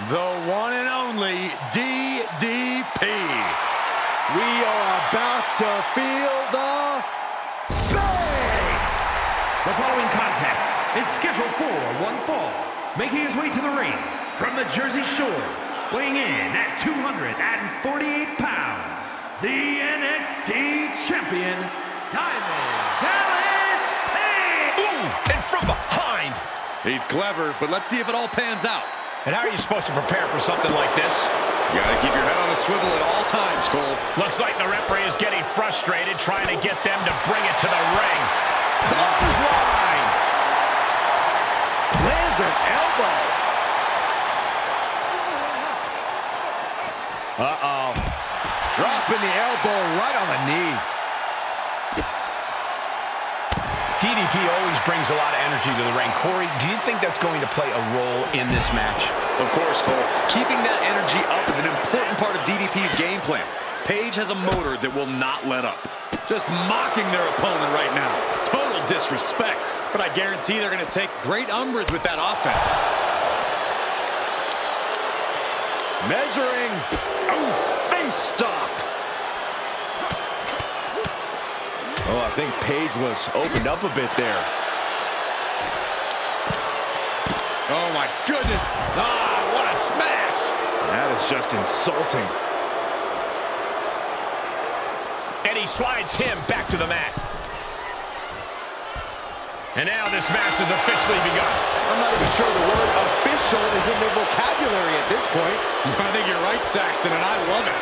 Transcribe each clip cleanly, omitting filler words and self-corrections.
The one and only DDP. We are about to feel the bang! The following contest is scheduled for one fall. Making his way to the ring from the Jersey Shore, weighing in at 248 pounds, the NXT Champion, Diamond Dallas Page! Ooh, and from behind! He's clever, but let's see if it all pans out. And how are you supposed to prepare for something like this? You gotta keep your head on a swivel at all times, Cole. Looks like the referee is getting frustrated, trying to get them to bring it to the ring. Clothesline! Lands an elbow. Uh-oh. Dropping the elbow right on the knee. DDP always brings a lot of energy to the ring. Corey, do you think that's going to play a role in this match? Of course, Cole. Keeping that energy up is an important part of DDP's game plan. Paige has a motor that will not let up. Just mocking their opponent right now. Total disrespect. But I guarantee they're going to take great umbrage with that offense. Measuring. Oh, face stop. Oh, I think Paige was opened up a bit there. Oh, my goodness. Ah, what a smash. That is just insulting. And he slides him back to the mat. And now this match has officially begun. I'm not even sure the word official is in their vocabulary at this point. I think you're right, Saxton, and I love it.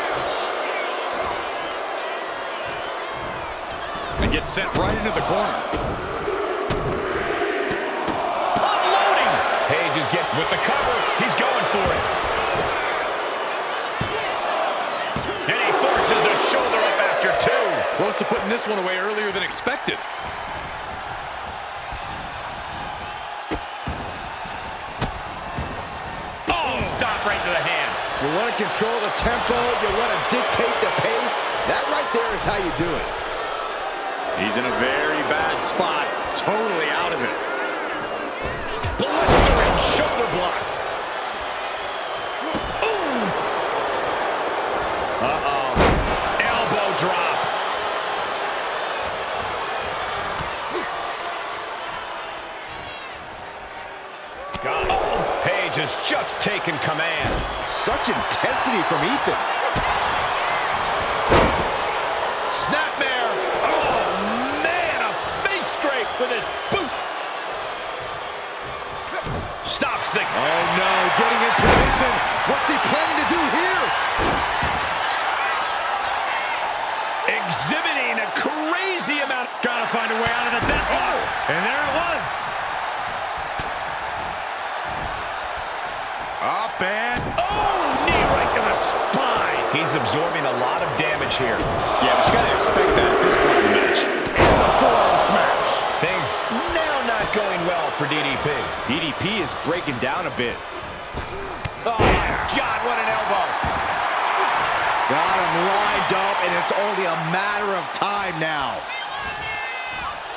And gets sent right into the corner. Unloading! Paige is getting with the cover. He's going for it. And he forces a shoulder up after two. Close to putting this one away earlier than expected. Oh, stop right to the hand. You want to control the tempo. You want to dictate the pace. That right there is how you do it. He's in a very bad spot. Totally out of it. Blistering shoulder block. Ooh. Uh-oh. Elbow drop. God. Oh, Paige has just taken command. Such intensity from Ethan. Snapmare. Oh, man, a face scrape with his boot. Stops the... Oh, no, getting in position. What's he planning to do here? Exhibiting a crazy amount. Gotta find a way out of the death. Oh, and there it was. Up and... Oh, knee right to the spine. He's absorbing a lot of damage here. Yeah, but you gotta expect that at this point in the match. And the forearm smash. Things now not going well for DDP. DDP is breaking down a bit. Oh, my God, what an elbow. Got him lined up, and it's only a matter of time now.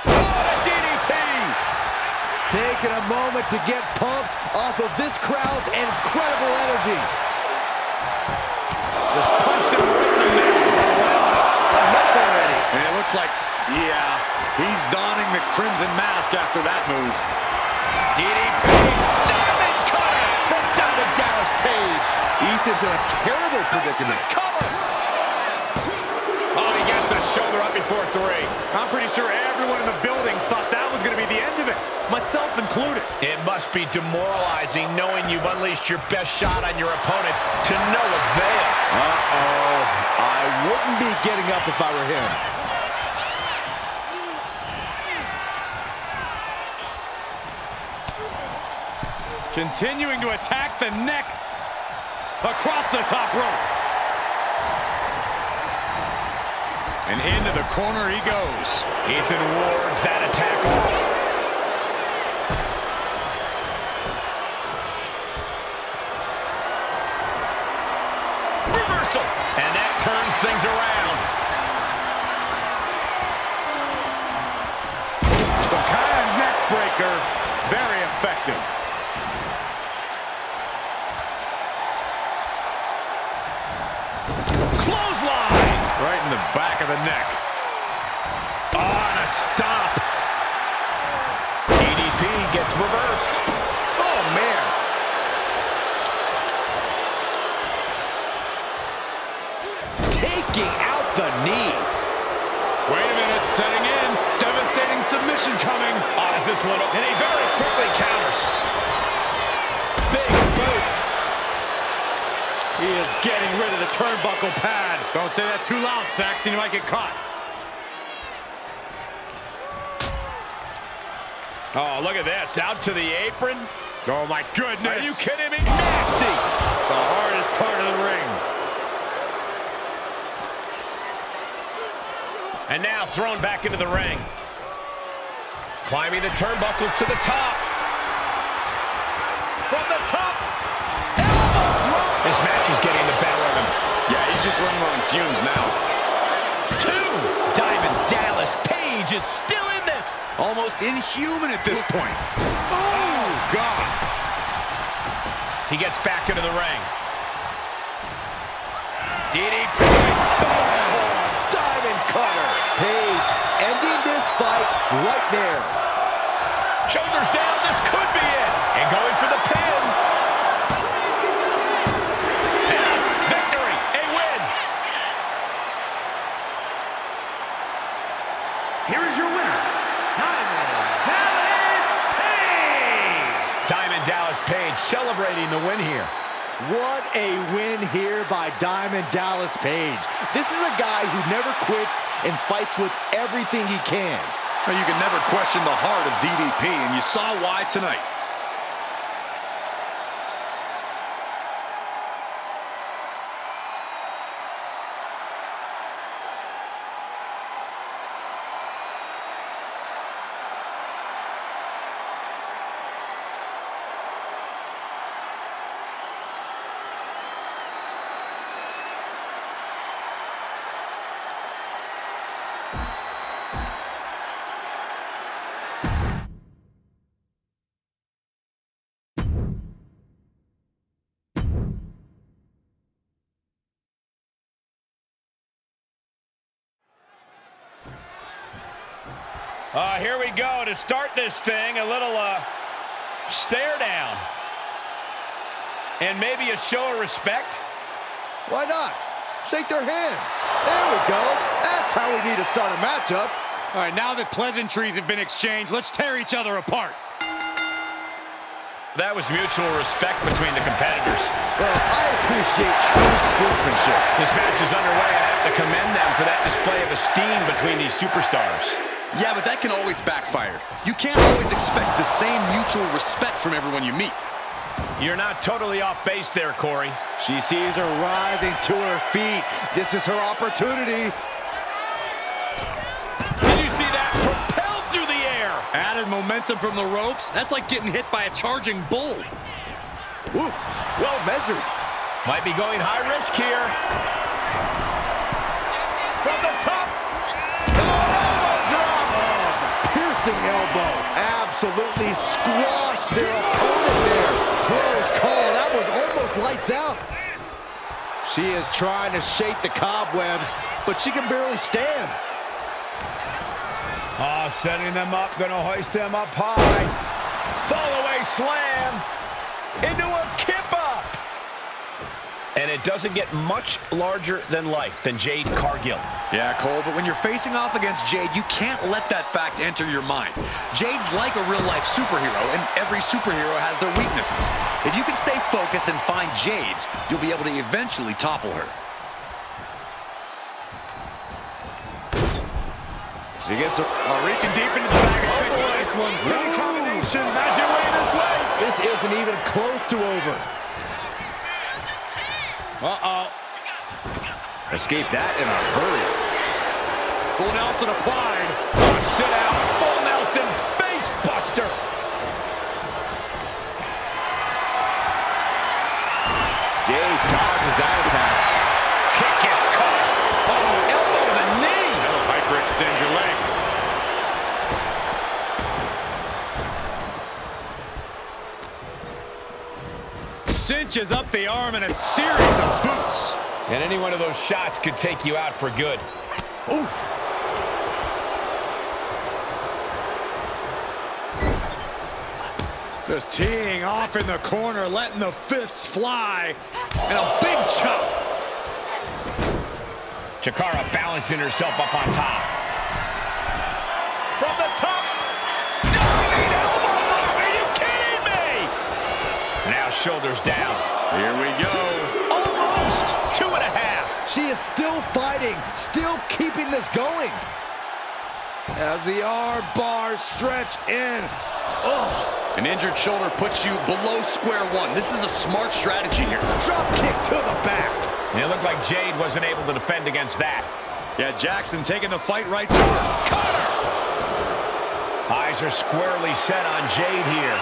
Oh, the DDT. Taking a moment to get pumped off of this crowd's incredible energy. Just punched him right in the middle. Enough already. And it looks like, yeah, he's donning the crimson mask after that move. DDP. Diamond cutter from Diamond Dallas Page. Ethan's in a terrible predicament. Cover. Oh, he gets the shoulder up before three. I'm pretty sure everyone in the building thought that was going to be the end of it, myself included. It must be demoralizing knowing you've unleashed your best shot on your opponent to no avail. Uh-oh. I wouldn't be getting up if I were him. Continuing to attack the neck across the top rope. And into the corner he goes. Ethan wards that attack off. Reversal. And that turns things around. Some kind of neck breaker. Very effective. neck. Oh, and a stop. DDP gets reversed. Oh, man. Taking out the knee. Wait a minute, setting in. Devastating submission coming. Oh, is this one? And he very quickly counters. Big boot. He is getting rid of the turnbuckle pad. Don't say that too loud, Saxon. You might get caught. Oh, look at this. Out to the apron. Oh, my goodness. Are you kidding me? Nasty. The hardest part of the ring. And now thrown back into the ring. Climbing the turnbuckles to the top. From the top. Elbow drop. This match is getting the better of him. Yeah, he's just running on fumes now. 2. Diamond Dallas Page is still in this. Almost inhuman at this point. Oh, God. He gets back into the ring. DDP. Diamond cutter. Page ending this fight right there. Shoulders down. This could be it. And going for the pin. And victory. A win. Here is your winner, Diamond Dallas Page. Diamond Dallas Page celebrating the win here. What a win here by Diamond Dallas Page. This is a guy who never quits and fights with everything he can. Well, you can never question the heart of DDP, and you saw why tonight. Here we go to start this thing. A little stare down. And maybe a show of respect. Why not? Shake their hand. There we go. That's how we need to start a matchup. All right, now that pleasantries have been exchanged, let's tear each other apart. That was mutual respect between the competitors. Well, I appreciate true sportsmanship. This match is underway. I have to commend them for that display of esteem between these superstars. Yeah, but that can always backfire. You can't always expect the same mutual respect from everyone you meet. You're not totally off base there, Corey. She sees her rising to her feet. This is her opportunity. Did you see that? Propelled through the air. Added momentum from the ropes. That's like getting hit by a charging bull. Woo, well measured. Might be going high risk here. From the top. Elbow drop. Oh, it's a piercing elbow. Absolutely squashed their opponent there. Close call. That was almost lights out. She is trying to shake the cobwebs, but she can barely stand. Oh, setting them up, gonna hoist them up high. Fall away slam into a kip up. And it doesn't get much larger than life than Jade Cargill. Yeah, Cole, but when you're facing off against Jade, you can't let that fact enter your mind. Jade's like a real-life superhero, and every superhero has their weaknesses. If you can stay focused and find Jade's, you'll be able to eventually topple her. She gets her. Reaching deep into the bag. This one's really combination. Magic way this way. This isn't even close to over. Uh-oh. Escape that in a hurry. Full Nelson applied. Sit out, full Nelson face buster. Jade dodges that attack. Kick gets caught. Oh, elbow to the knee. That'll hyperextend your leg. Cinches up the arm in a series of boots. And any one of those shots could take you out for good. Oof. Just teeing off in the corner, letting the fists fly, and a big chop. Chikara balancing herself up on top. From the top. Diving elbow drop. Are you kidding me? Now shoulders down. Here we go. Almost 2.5. She is still fighting, still keeping this going. As the arm bars stretch in. Oh. An injured shoulder puts you below square one. This is a smart strategy here. Drop kick to the back. And it looked like Jade wasn't able to defend against that. Yeah, Jackson taking the fight right to her. Caught her. Eyes are squarely set on Jade here.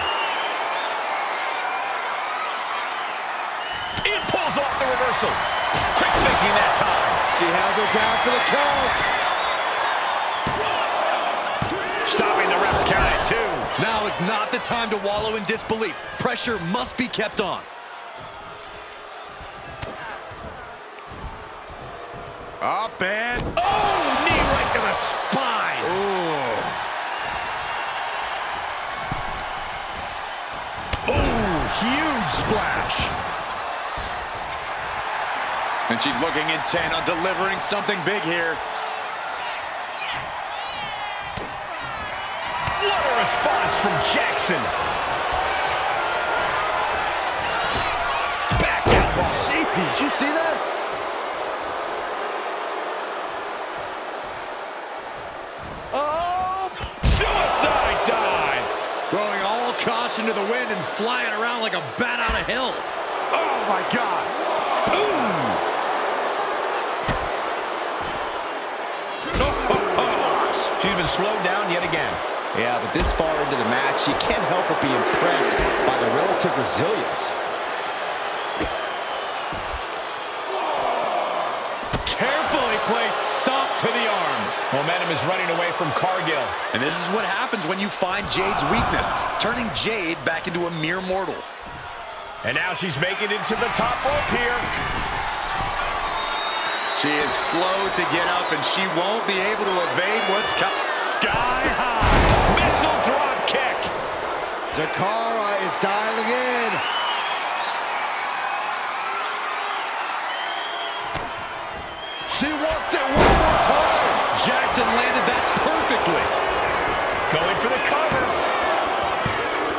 It pulls off the reversal. Quick thinking that time. She held her down for the count. Stopping the ref's count at 2. Now is not the time to wallow in disbelief. Pressure must be kept on. Up and... Oh, knee right to the spine. Oh, huge splash. And she's looking intent on delivering something big here. What a response from Jackson. Back elbow. Did you see that? Oh! Suicide dive. Throwing all caution to the wind and flying around like a bat out of hell. Oh, my God. She's been slowed down yet again. Yeah, but this far into the match, you can't help but be impressed by the relative resilience. Carefully placed stomp to the arm. Momentum is running away from Cargill. And this is what happens when you find Jade's weakness, turning Jade back into a mere mortal. And now she's making it to the top rope here. She is slow to get up, and she won't be able to evade what's coming. Sky high. Missile drop kick. Chikara is dialing in. She wants it one more time. Jackson landed that perfectly. Going for the cover.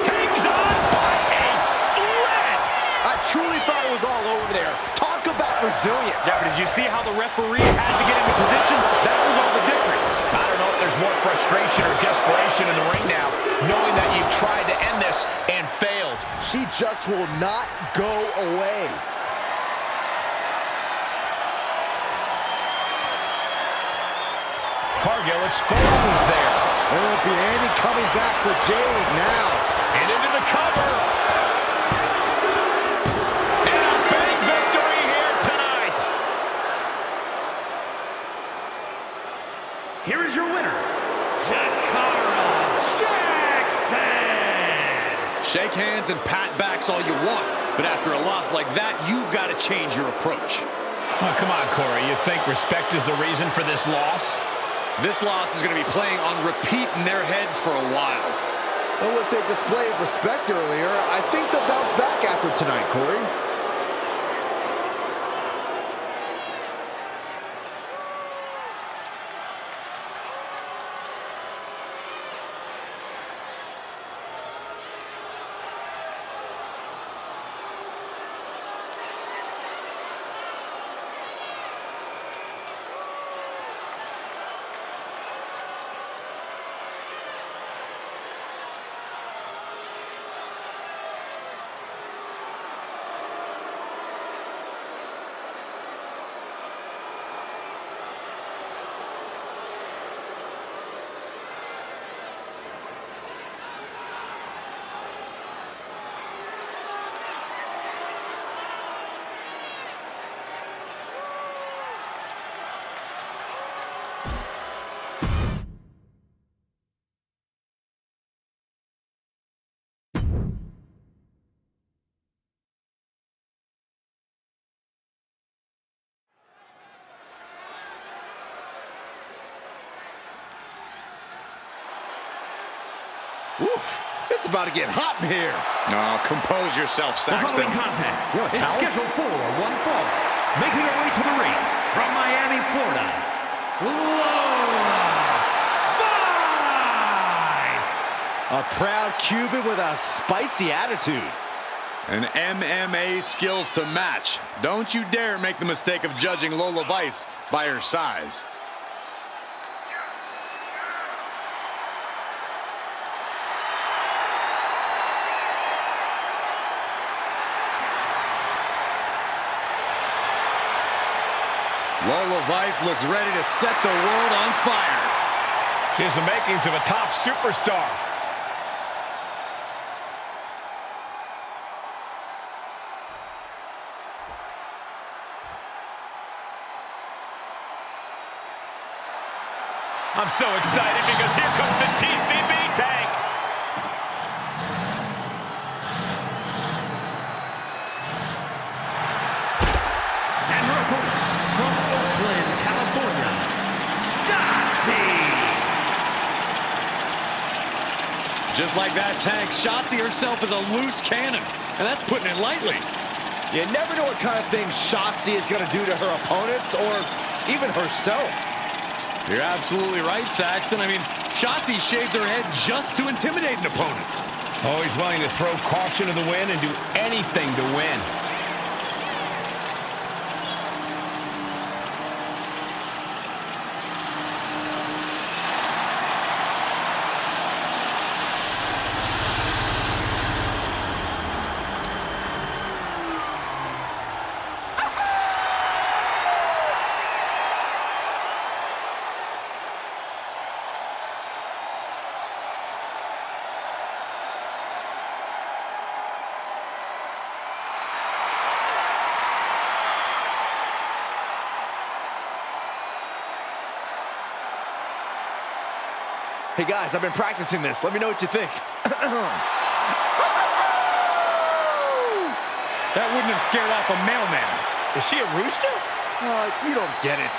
Hangs on by a thread. I truly thought it was all over there. Talk about resilience. Yeah, but did you see how the referee had to get into position? That was all the difference. I don't know if there's more frustration or desperation in the ring now, knowing that you've tried to end this and failed. She just will not go away. Cargill exposed there. There won't be any coming back for Jade now. And into the cover. And a big victory here tonight. Here is your winner, Chikara Jackson. Shake hands and pat backs all you want, but after a loss like that, you've got to change your approach. Oh, come on, Corey. You think respect is the reason for this loss? This loss is going to be playing on repeat in their head for a while. Well, with their display of respect earlier, I think they'll bounce back after tonight, Corey. Oof, it's about to get hot in here. No, compose yourself, The Saxton. following contest You want a is towel? scheduled for one fall. Making her way to the ring from Miami, Florida, Lola Vice! A proud Cuban with a spicy attitude. And MMA skills to match. Don't you dare make the mistake of judging Lola Vice by her size. Lola Vice looks ready to set the world on fire. She has the makings of a top superstar. I'm so excited because here comes the TCB tank. And her opponent from Oakland, California, Shotzi! Just like that, Tank, Shotzi herself is a loose cannon, and that's putting it lightly. You never know what kind of things Shotzi is going to do to her opponents or even herself. You're absolutely right, Saxton. I mean, Shotzi shaved her head just to intimidate an opponent. Always willing to throw caution to the wind and do anything to win. Hey guys, I've been practicing this. Let me know what you think. That wouldn't have scared off a mailman. Is she a rooster? You don't get it.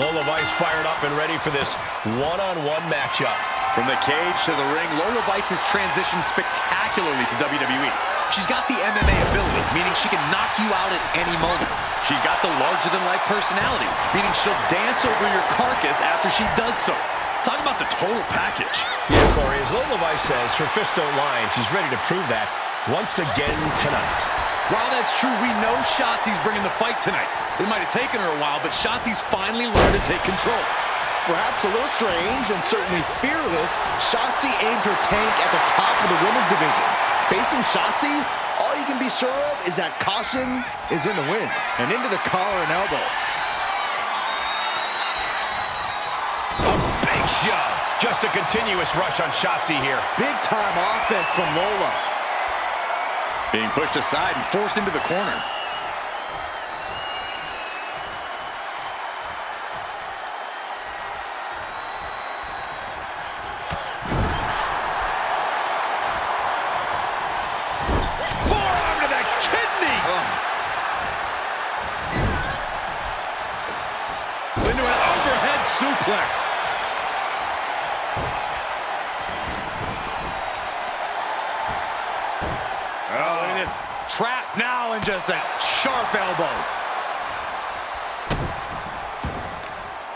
Lola Vice fired up and ready for this one-on-one matchup. From the cage to the ring, Lola Vice has transitioned spectacularly to WWE. She's got the MMA ability, meaning she can knock you out at any moment. She's got the larger-than-life personality, meaning she'll dance over your carcass after she does so. Talk about the total package. Yeah, Corey, as Lola Vice says, her fists don't lie, and she's ready to prove that once again tonight. While that's true, we know Shotzi's bringing the fight tonight. It might have taken her a while, but Shotzi's finally learned to take control. Perhaps a little strange and certainly fearless, Shotzi aimed her tank at the top of the women's division. Facing Shotzi, all you can be sure of is that caution is in the wind. And into the collar and elbow. A big shove. Just a continuous rush on Shotzi here. Big time offense from Lola. Being pushed aside and forced into the corner. Forearm to the kidneys! Into an overhead suplex. Oh, look at this. Trap now and just that sharp elbow.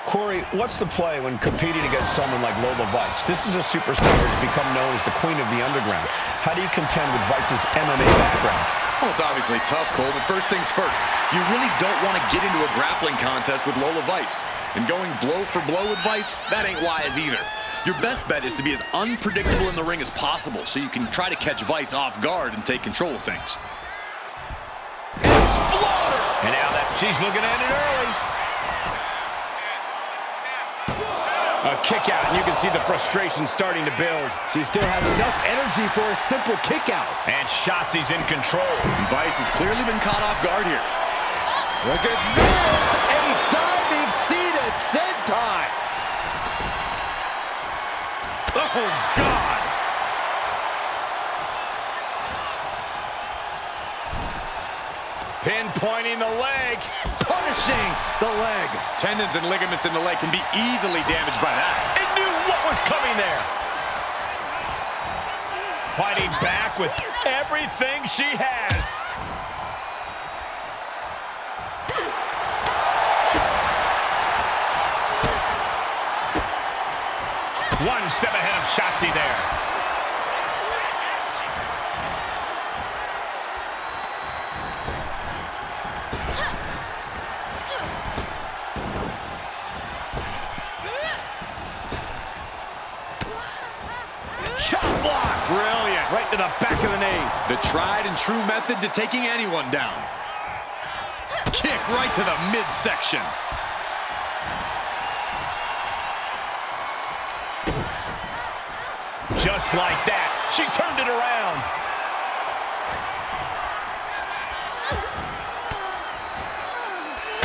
Corey, what's the play when competing against someone like Lola Vice? This is a superstar who's become known as the queen of the underground. How do you contend with Vice's MMA background? Well, it's obviously tough, Cole, but first things first, you really don't want to get into a grappling contest with Lola Vice. And going blow for blow with Vice, that ain't wise either. Your best bet is to be as unpredictable in the ring as possible so you can try to catch Vice off guard and take control of things. Exploder! And now that she's looking at it early. A kick out, and you can see the frustration starting to build. She still has enough energy for a simple kick out. And Shotzi's in control. And Vice has clearly been caught off guard here. Look at this! A diving seated senton! Oh, God! Pinpointing the leg. Punishing the leg. Tendons and ligaments in the leg can be easily damaged by that. It knew what was coming there. Fighting back with everything she has. One step ahead of Shotzi there. Chop block. Brilliant. Right to the back of the knee. The tried and true method to taking anyone down. Kick right to the midsection. Just like that, she turned it around.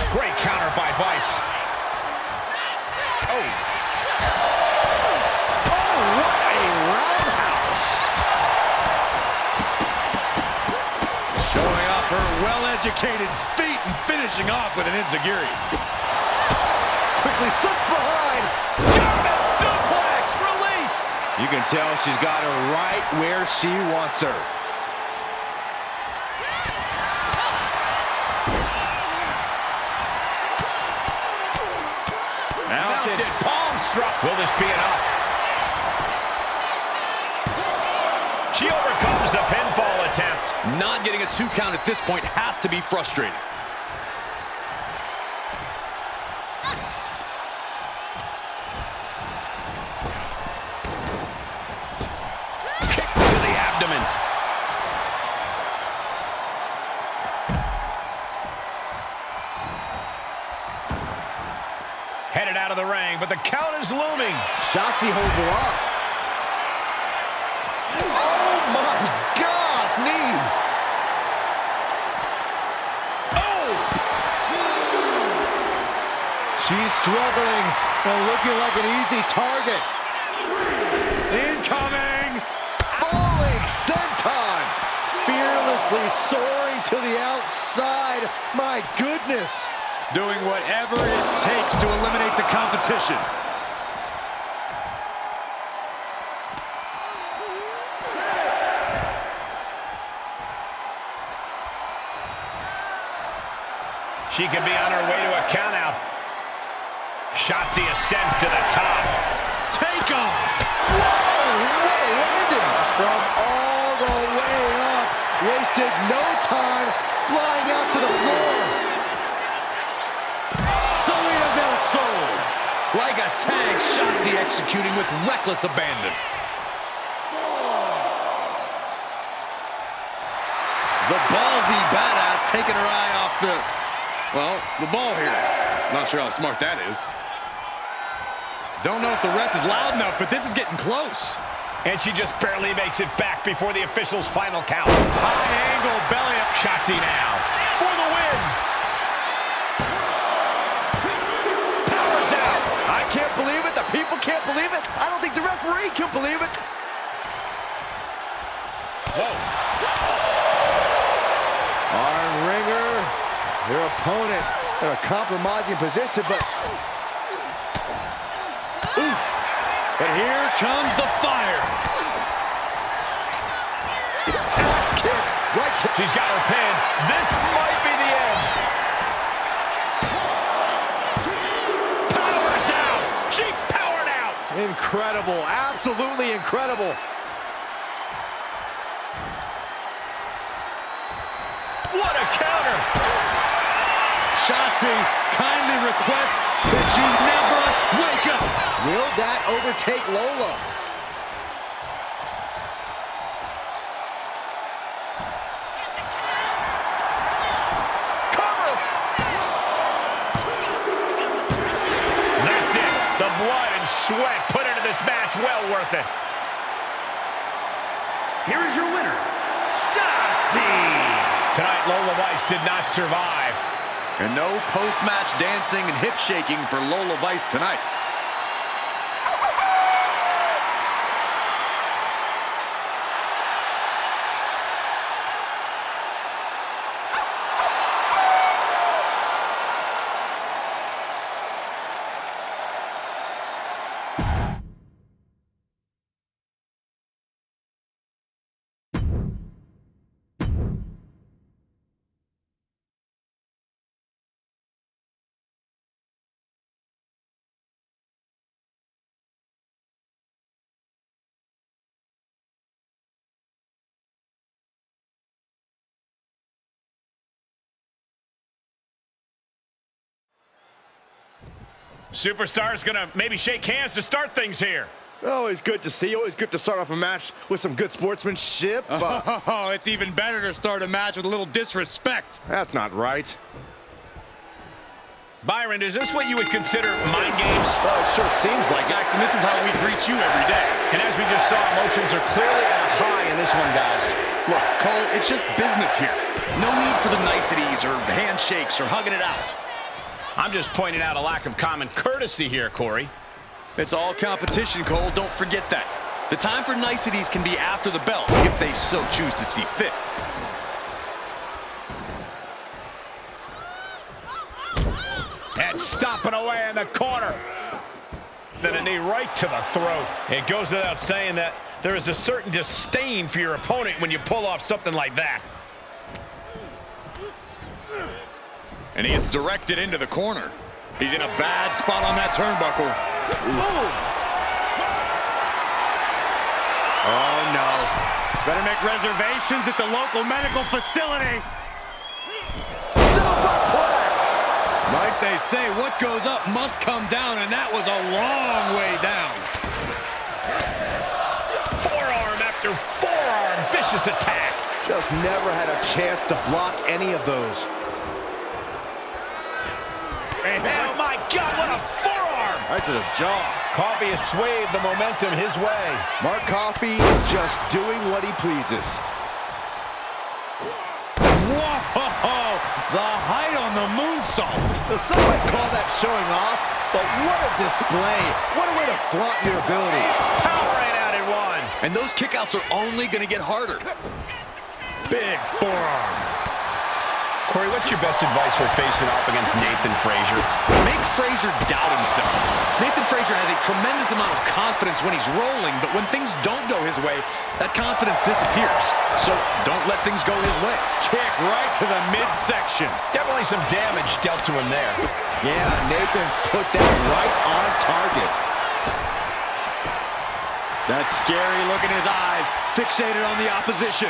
Great counter by Vice. Oh. Oh, what a roundhouse. Showing off her well-educated feet and finishing off with an enziguri. Quickly slips behind. German suplex released. You can tell she's got her right where she wants her. Mounted palm struck. Will this be enough? She overcomes the pinfall attempt. Not getting a 2 count at this point has to be frustrating. Kick to the abdomen. Headed out of the ring, but the count is looming. Shotzi holds her off. Oh my gosh, knee. Oh! She's struggling and looking like an easy target. Incoming! Falling senton. Fearlessly soaring to the outside. My goodness. Doing whatever it takes to eliminate the competition. She could be on her way to a countout. Shotzi ascends to the top. Take off! Whoa, what a landing. From all the way up. Wasted no time flying out to the floor. Salida del Sol. Like a tank, Shotzi executing with reckless abandon. The ballsy badass taking her eye off the ball here. Not sure how smart that is. Don't know if the ref is loud enough, but this is getting close. And she just barely makes it back before the official's final count. High angle belly up. Shotzi now for the win. Powers out. I can't believe it. The people can't believe it. I don't think the referee can believe it. Whoa. Arm wringer. Their opponent in a compromising position, but Oof. But here comes the fire. axe kick right to... She's got her pin. This might be the end. Powers out. She powered out. Incredible. Absolutely incredible. What a counter. Shotzi kindly requests that you never wake up. Will that overtake Lola? Cover. That's it. The blood and sweat put into this match well worth it. Here is your winner, Shotzi. Tonight, Lola Vice did not survive. And no post-match dancing and hip shaking for Lola Vice tonight. Superstar's gonna maybe shake hands to start things here. Always good to see. Always good to start off a match with some good sportsmanship. Oh, it's even better to start a match with a little disrespect. That's not right. Byron, is this what you would consider mind games? Oh, it sure seems like it. Jackson, this is how we greet you every day. And as we just saw, emotions are clearly at a high in this one, guys. Look, Cole, it's just business here. No need for the niceties or handshakes or hugging it out. I'm just pointing out a lack of common courtesy here, Corey. It's all competition, Cole. Don't forget that. The time for niceties can be after the bell, if they so choose to see fit. And stomping away in the corner. Then a knee right to the throat. It goes without saying that there is a certain disdain for your opponent when you pull off something like that. And he gets directed into the corner. He's in a bad spot on that turnbuckle. Boom! Oh, no. Better make reservations at the local medical facility. Superplex! Like they say, what goes up must come down, and that was a long way down. Forearm after forearm, vicious attack. Just never had a chance to block any of those. Oh my God, what a forearm! Right to the jaw. Coffey has swayed the momentum his way. Mark Coffey is just doing what he pleases. Whoa! The height on the moonsault. So some might call that showing off, but what a display. What a way to flaunt your abilities. Power right out in one. And those kickouts are only going to get harder. Big forearm. Corey, what's your best advice for facing off against Nathan Frazier? Make Frazier doubt himself. Nathan Frazier has a tremendous amount of confidence when he's rolling, but when things don't go his way, that confidence disappears. So don't let things go his way. Kick right to the midsection. Definitely some damage dealt to him there. Yeah, Nathan put that right on target. That scary look in his eyes, fixated on the opposition.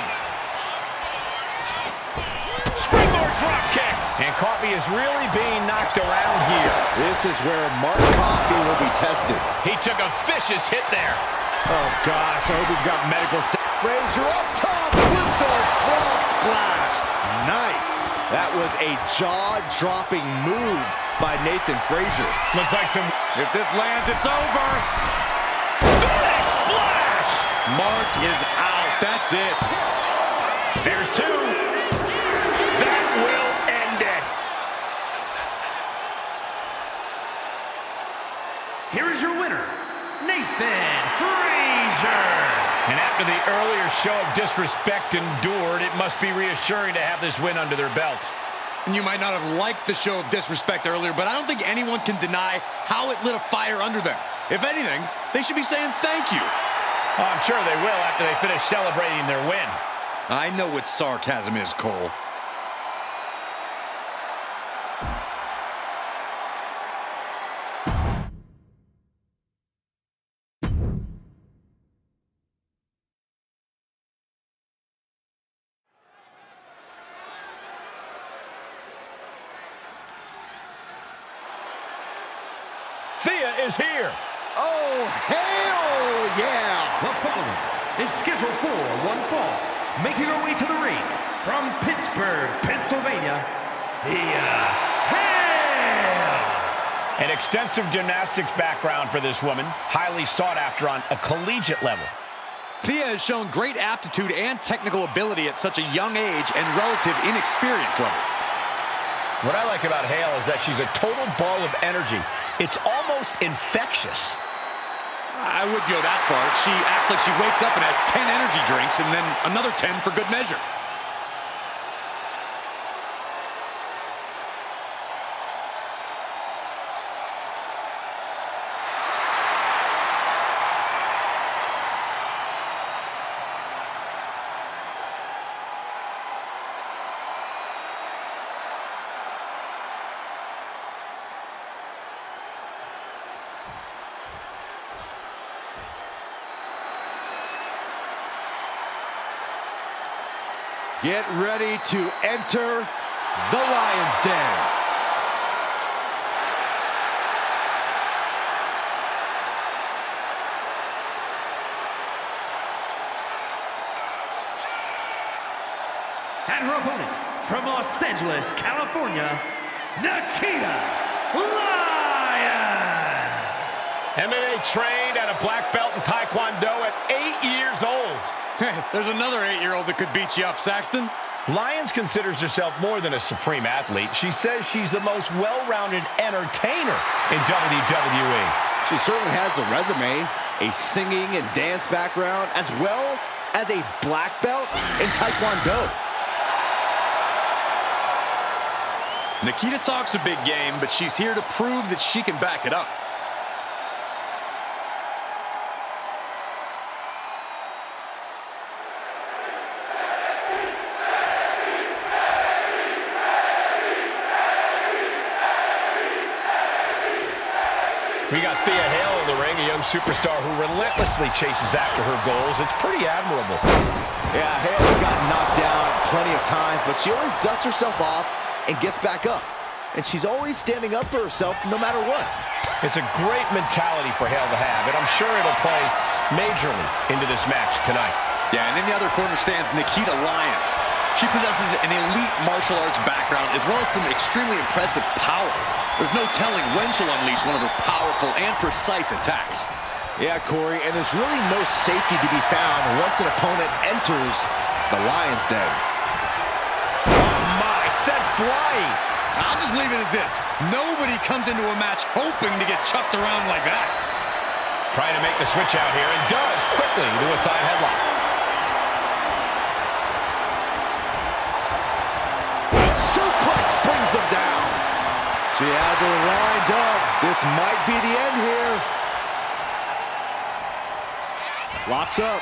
Springboard drop kick. And Coffey is really being knocked around here. This is where Mark Coffey will be tested. He took a vicious hit there. Oh, gosh, I hope we've got medical staff. Frazier up top with the frog splash. Nice. That was a jaw-dropping move by Nathan Frazier. Looks like some... If this lands, it's over. Big splash. Mark is out. That's it. There's two. That will end it. Here is your winner, Nathan Frazier. And after the earlier show of disrespect endured, it must be reassuring to have this win under their belt. And you might not have liked the show of disrespect earlier, but I don't think anyone can deny how it lit a fire under them. If anything, they should be saying thank you. Oh, I'm sure they will after they finish celebrating their win. I know what sarcasm is, Cole. Thea is here. Oh, hell yeah! The following is scheduled for one fall, making her way to the ring from Pittsburgh, Pennsylvania, Thea Hale. An extensive gymnastics background for this woman, highly sought after on a collegiate level. Thea has shown great aptitude and technical ability at such a young age and relative inexperience level. What I like about Hale is that she's a total ball of energy. It's almost infectious. I would go that far. She acts like she wakes up and has 10 energy drinks and then another 10 for good measure. Get ready to enter the Lion's Den. And her opponent, from Los Angeles, California, Nikita Lyons. MMA trained at a black belt in Taekwondo at 8 years old. Hey, there's another 8-year-old that could beat you up, Saxton. Lyons considers herself more than a supreme athlete. She says she's the most well-rounded entertainer in WWE. She certainly has the resume, a singing and dance background, as well as a black belt in Taekwondo. Nikita talks a big game, but she's here to prove that she can back it up. We got Thea Hale in the ring, a young superstar who relentlessly chases after her goals. It's pretty admirable. Yeah, Hale's gotten knocked down plenty of times, but she always dusts herself off and gets back up. And she's always standing up for herself no matter what. It's a great mentality for Hale to have, and I'm sure it'll play majorly into this match tonight. Yeah, and in the other corner stands Nikita Lyons. She possesses an elite martial arts background as well as some extremely impressive power. There's no telling when she'll unleash one of her powerful and precise attacks. Yeah, Corey, and there's really no safety to be found once an opponent enters the Lions' Den. Oh my, sent flying. I'll just leave it at this. Nobody comes into a match hoping to get chucked around like that. Trying to make the switch out here, and does quickly to a side headlock. Suplex brings them down. She has her lined up. This might be the end here. Locks up.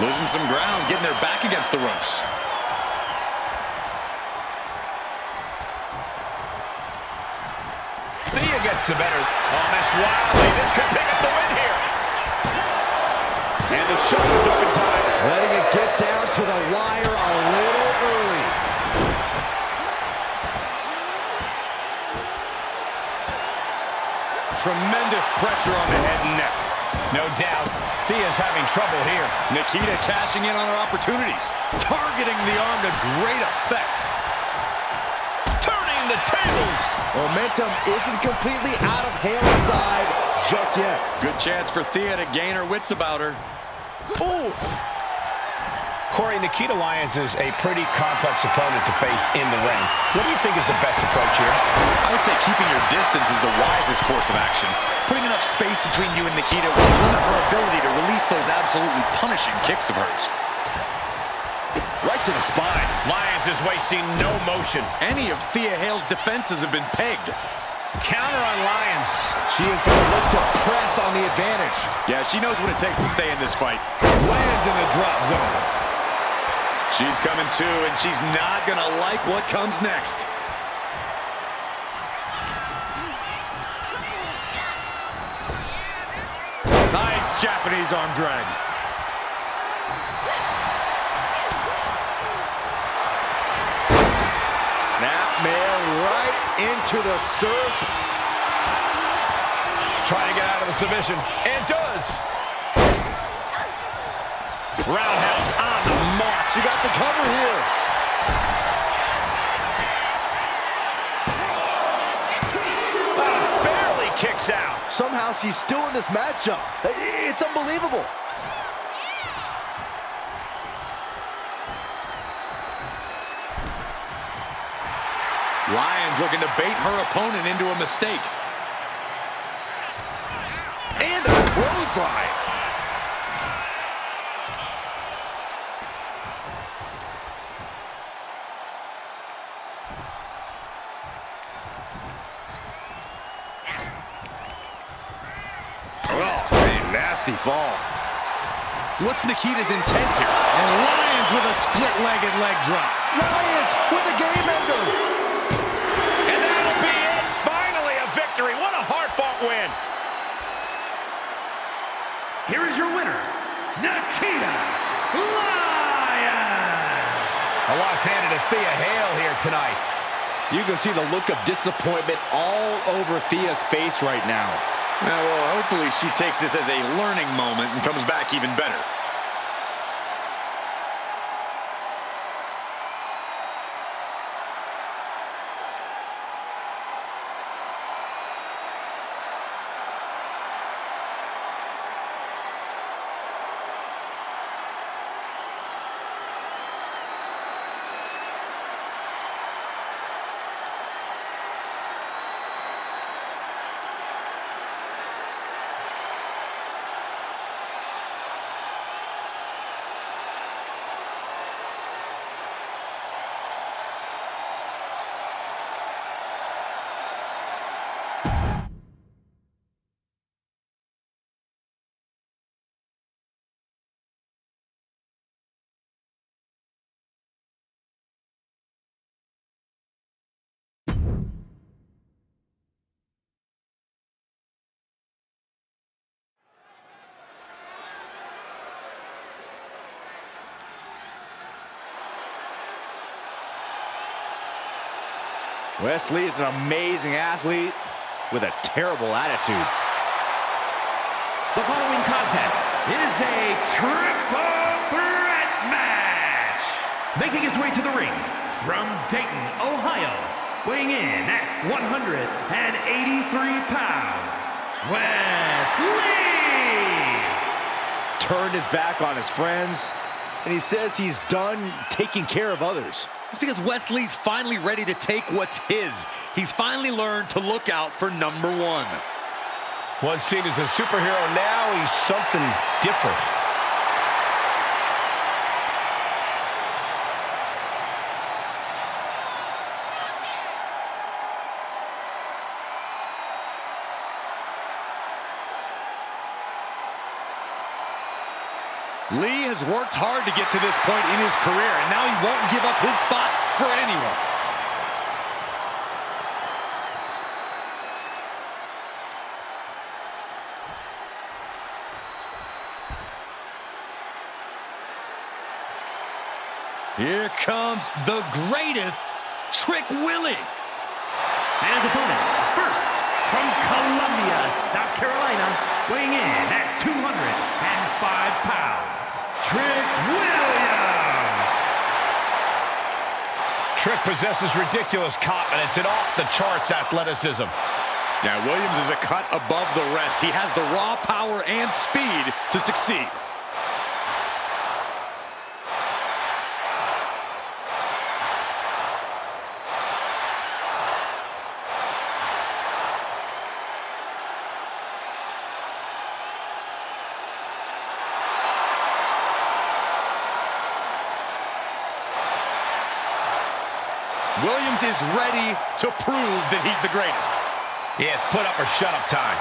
Losing some ground, getting their back against the ropes. Thea gets the better. Oh, Miss Wiley, this could pick up the win here. And the shoulders up in time. Letting it get down to the wire a little early. Tremendous pressure on the head and neck. No doubt, Thea's having trouble here. Nikita cashing in on her opportunities. Targeting the arm to great effect. Turning the tables. Momentum isn't completely out of Hale's side just yet. Good chance for Thea to gain her wits about her. Oof. Corey, Nikita Lyons is a pretty complex opponent to face in the ring. What do you think is the best approach here? I would say keeping your distance is the wisest course of action. Putting enough space between you and Nikita will limit her ability to release those absolutely punishing kicks of hers. Right to the spine. Lyons is wasting no motion. Any of Thea Hale's defenses have been pegged. Counter on Lyons. She is going to look to press on the advantage. Yeah, she knows what it takes to stay in this fight. Lands in the drop zone. She's coming too, and she's not going to like what comes next. Nice Japanese arm drag. Snapmare right into the surf. Trying to get out of the submission, and does. Roundhouse on the mark. She got the cover here. Barely kicks out. Somehow she's still in this matchup. It's unbelievable. Lyons looking to bait her opponent into a mistake. And a clothesline. Oh, man, nasty fall. What's Nikita's intent here? And Lyons with a split-legged leg drop. Lyons with a game ender. And that'll be it. Finally a victory. What a hard-fought win. Here is your winner, Nikita Lyons. A loss handed to Thea Hale here tonight. You can see the look of disappointment all over Thea's face right now. Well, hopefully she takes this as a learning moment and comes back even better. Wes Lee is an amazing athlete with a terrible attitude. The following contest is a triple threat match. Making his way to the ring from Dayton, Ohio, weighing in at 183 pounds, Wes Lee. Turned his back on his friends, and he says he's done taking care of others. It's because Wes Lee's finally ready to take what's his. He's finally learned to look out for number one. Once seen as a superhero, now he's something different. Lee has worked hard to get to this point in his career, and now he won't give up his spot for anyone. Here comes the greatest, Trick Willie. And his opponents, first, from Columbia, South Carolina, weighing in at 205 pounds, Trick Williams. Trick possesses ridiculous confidence and off-the-charts athleticism. Now, Williams is a cut above the rest. He has the raw power and speed to succeed. Williams is ready to prove that he's the greatest. Yeah, it's put up or shut up time.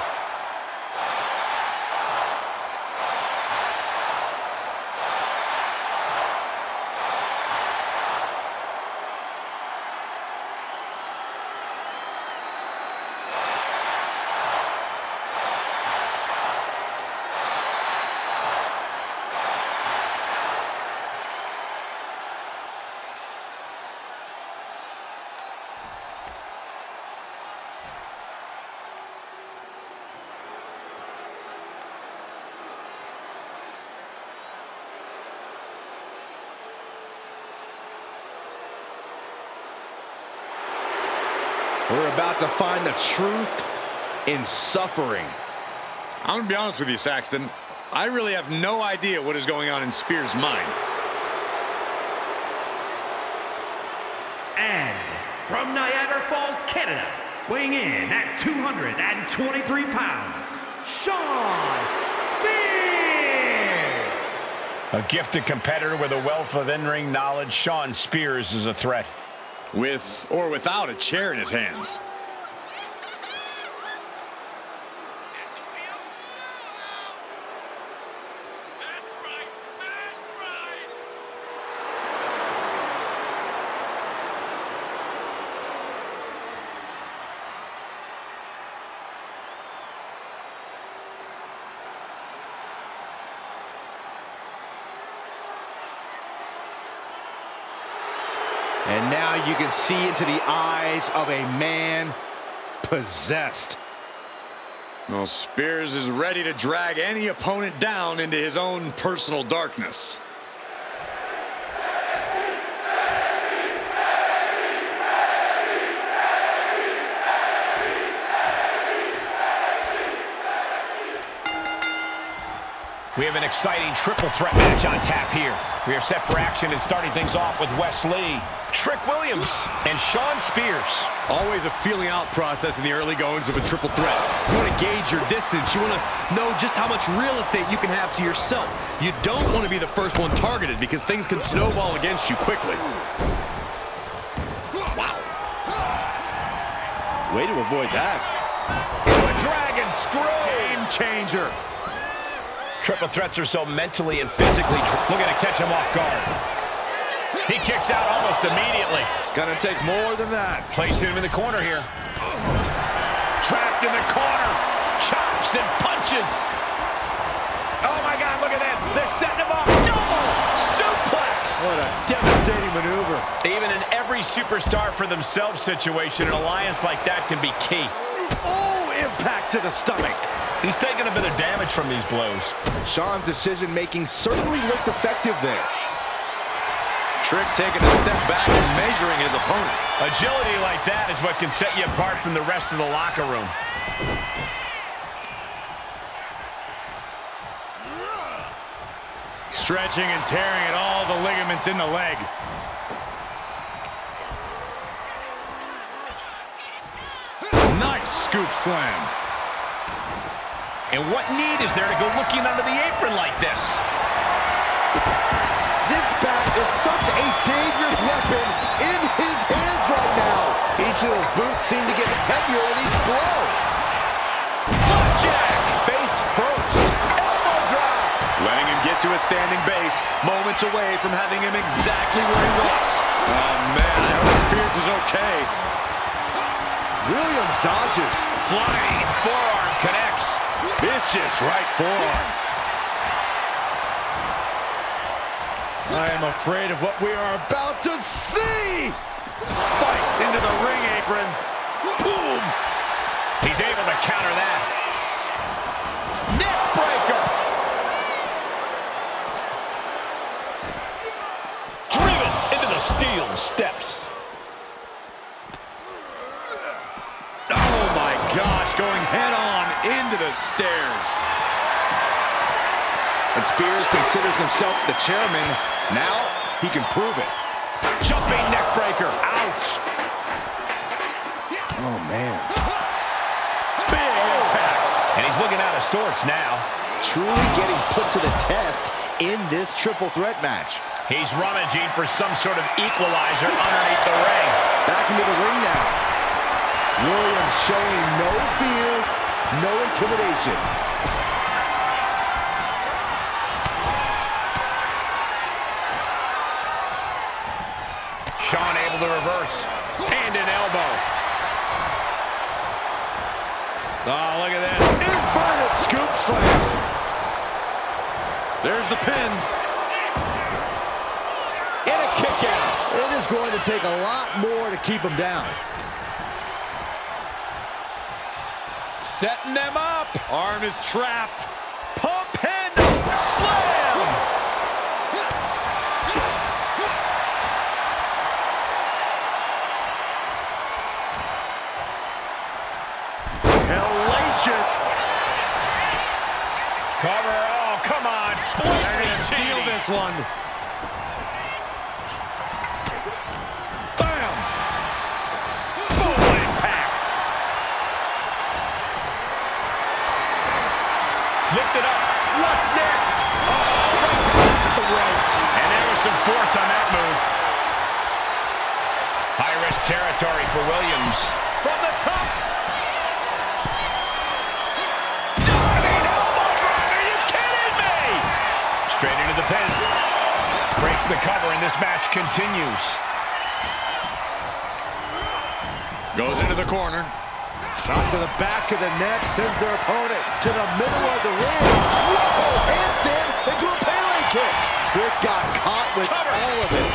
We're about to find the truth in suffering. I'm gonna be honest with you, Saxton. I really have no idea what is going on in Spears' mind. And from Niagara Falls, Canada, weighing in at 223 pounds, Shawn Spears. A gifted competitor with a wealth of in-ring knowledge, Shawn Spears is a threat. With or without a chair in his hands. And now you can see into the eyes of a man possessed. Well, Spears is ready to drag any opponent down into his own personal darkness. We have an exciting triple threat match on tap here. We are set for action and starting things off with Wes Lee, Trick Williams, and Shawn Spears. Always a feeling out process in the early goings of a triple threat. You want to gauge your distance. You want to know just how much real estate you can have to yourself. You don't want to be the first one targeted because things can snowball against you quickly. Wow. Way to avoid that. A dragon screw. Game changer. Triple threats are so mentally and physically looking to catch him off guard. He kicks out almost immediately. It's gonna take more than that. Placing him in the corner here. Trapped in the corner. Chops and punches. Oh my God, look at this. They're setting him up. Double suplex. What a devastating maneuver. Even in every every superstar for themselves situation. An alliance like that can be key. Oh, impact to the stomach. He's taking a bit of damage from these blows. Shawn's decision-making certainly looked effective there. Trick taking a step back and measuring his opponent. Agility like that is what can set you apart from the rest of the locker room. Stretching and tearing at all the ligaments in the leg. Nice scoop slam. And what need is there to go looking under the apron like this? This bat is such a dangerous weapon in his hands right now. Each of those boots seem to get heavier with each blow. Flapjack! Face first. Elbow drop. Letting him get to a standing base, moments away from having him exactly where he wants. Oh, man, I hope Spears is okay. Williams dodges. Flying forearm connects. Vicious right forearm. I am afraid of what we are about to see. Spiked into the ring apron. Boom! He's able to counter that. Neck breaker. Driven into the steel steps. Oh my gosh, going head on into the stairs. And Spears considers himself the chairman. Now he can prove it. Jumping neck breaker. Ouch. Oh, man. Big impact. And he's looking out of sorts now. Truly getting put to the test in this triple threat match. He's rummaging for some sort of equalizer underneath the ring. Back into the ring now. Williams showing no fear, no intimidation. Shawn able to reverse. And an elbow. Oh, look at this. Inverted scoop slam. There's the pin. And a kick out. It is going to take a lot more to keep him down. Setting them up. Arm is trapped. Pump handle. Slam. Hellacious. Cover. Oh, come on. They're gonna steal this one. Bam. Full impact. Lift it up. What's next? Oh, right off the ropes. And there was some force on that move. High-risk territory for Williams. From the top. Diving elbow drop. Are you kidding me? Straight into the pin. Breaks the cover, and this match continues. Goes into the corner. Shot to the back of the neck, sends their opponent to the middle of the ring. Whoa! Handstand into a Pele kick. Trick got caught with all of it.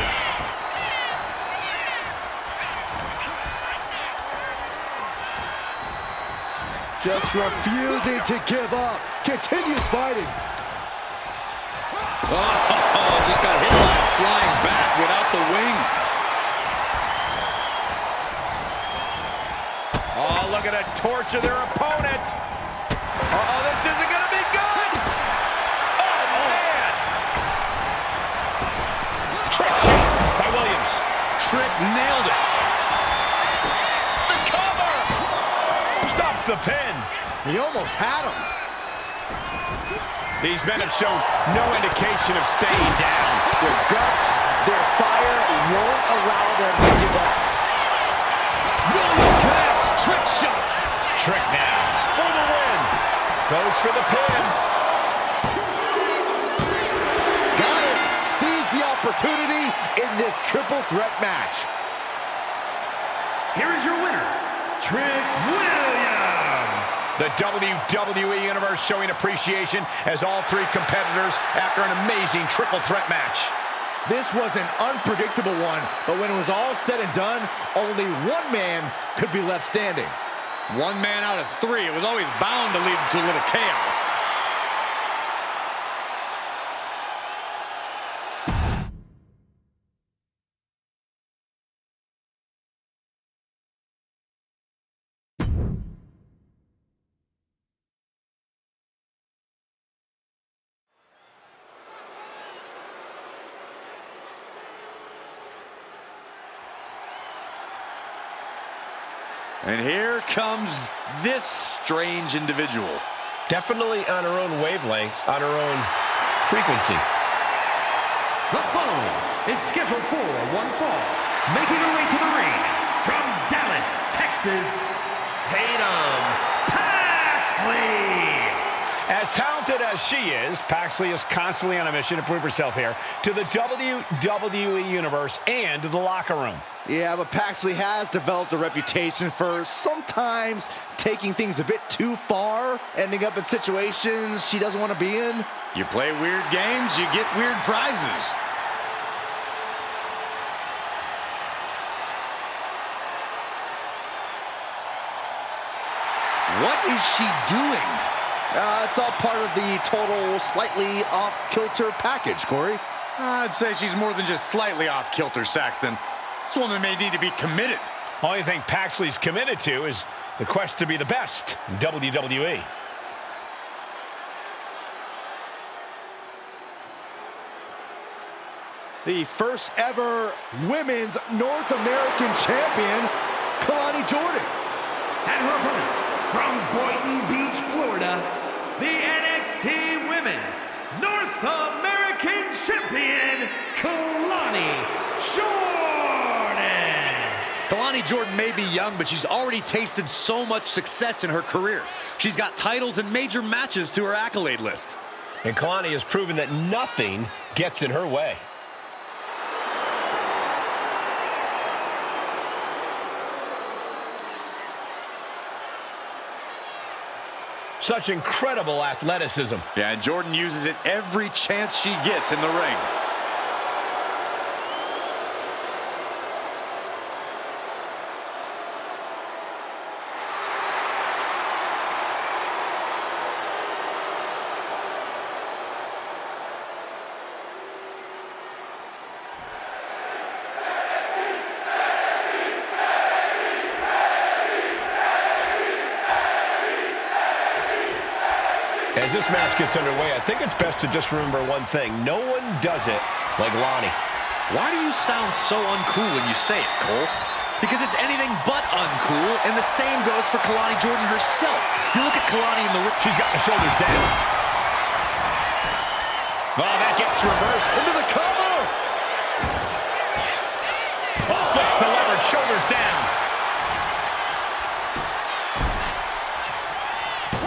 Just refusing to give up. Continues fighting. Oh, just got hit by a flying back without the wings. Oh, look at it. Torture their opponent. Oh, this isn't going to be good. Oh, man. Trick shot by Williams. Trick nailed it. The cover. Stops the pin. He almost had him. These men have shown no indication of staying down. Their guts, their fire won't allow them to give up. Williams connects. Trick shot. Trick now for the win. Goes for the pin. Got it. Seize the opportunity in this triple threat match. Here is your winner, Trick Williams. The WWE Universe showing appreciation as all three competitors after an amazing triple threat match. This was an unpredictable one, but when it was all said and done, only one man could be left standing. One man out of three. It was always bound to lead to a little chaos. And here comes this strange individual. Definitely on her own wavelength, on her own frequency. The following is scheduled for one fall. Making her way to the ring from Dallas, Texas, Tatum Paxley. As talented as she is, Paxley is constantly on a mission to prove herself here to the WWE Universe and to the locker room. Yeah, but Paxley has developed a reputation for sometimes taking things a bit too far, ending up in situations she doesn't want to be in. You play weird games, you get weird prizes. What is she doing? It's all part of the total slightly off-kilter package, Corey. I'd say she's more than just slightly off-kilter, Saxton. This woman may need to be committed. Only thing Paxley's committed to is the quest to be the best in WWE. The first ever women's North American champion, Kelani Jordan. And her opponent from Boynton Beach, Florida, the NXT Women's North American Champion, Kelani Jordan. Kelani Jordan may be young, but she's already tasted so much success in her career. She's got titles and major matches to her accolade list. And Kelani has proven that nothing gets in her way. Such incredible athleticism. Yeah, and Jordan uses it every chance she gets in the ring. As this match gets underway, I think it's best to just remember one thing. No one does it like Lonnie. Why do you sound so uncool when you say it, Cole? Because it's anything but uncool, and the same goes for Kelani Jordan herself. You look at Kelani in the ring. She's got the shoulders down. Oh, that gets reversed. Into the cover. Oh, flips the lever, shoulders down.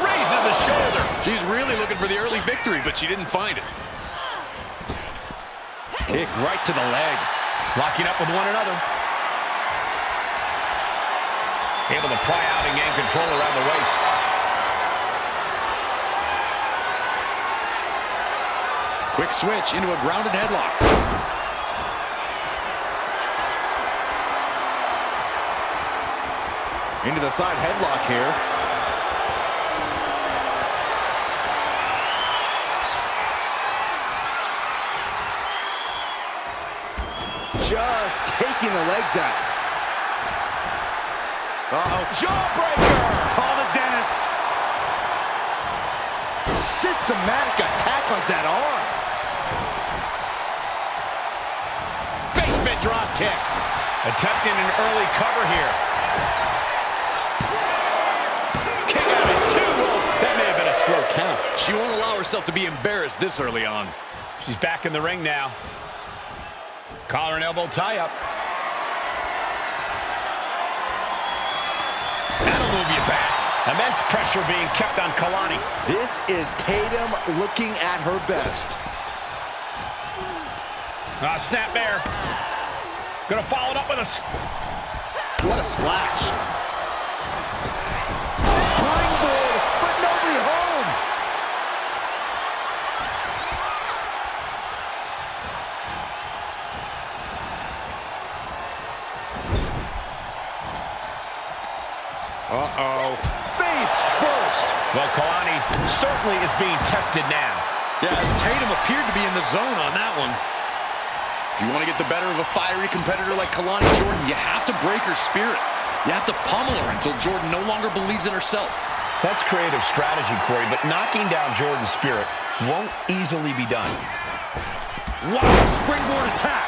Raises the shoulder. She's really looking for the early victory, but she didn't find it. Kick right to the leg. Locking up with one another. Able to pry out and gain control around the waist. Quick switch into a grounded headlock. Into the side headlock here. Just taking the legs out. Uh-oh. Jawbreaker! Call the dentist. Systematic attack on that arm. Basement drop kick. Attempting an early cover here. Kick out at 2. That may have been a slow count. She won't allow herself to be embarrassed this early on. She's back in the ring now. Collar and elbow tie-up. That'll move you back. Immense pressure being kept on Kelani. This is Tatum looking at her best. Snap bear. Gonna follow it up with a... What a splash. Springboard, but nobody home. Uh-oh. Face first. Well, Kalani certainly is being tested now. Yeah, as Tatum appeared to be in the zone on that one. If you want to get the better of a fiery competitor like Kalani Jordan, you have to break her spirit. You have to pummel her until Jordan no longer believes in herself. That's creative strategy, Corey, but knocking down Jordan's spirit won't easily be done. Wow, springboard attack.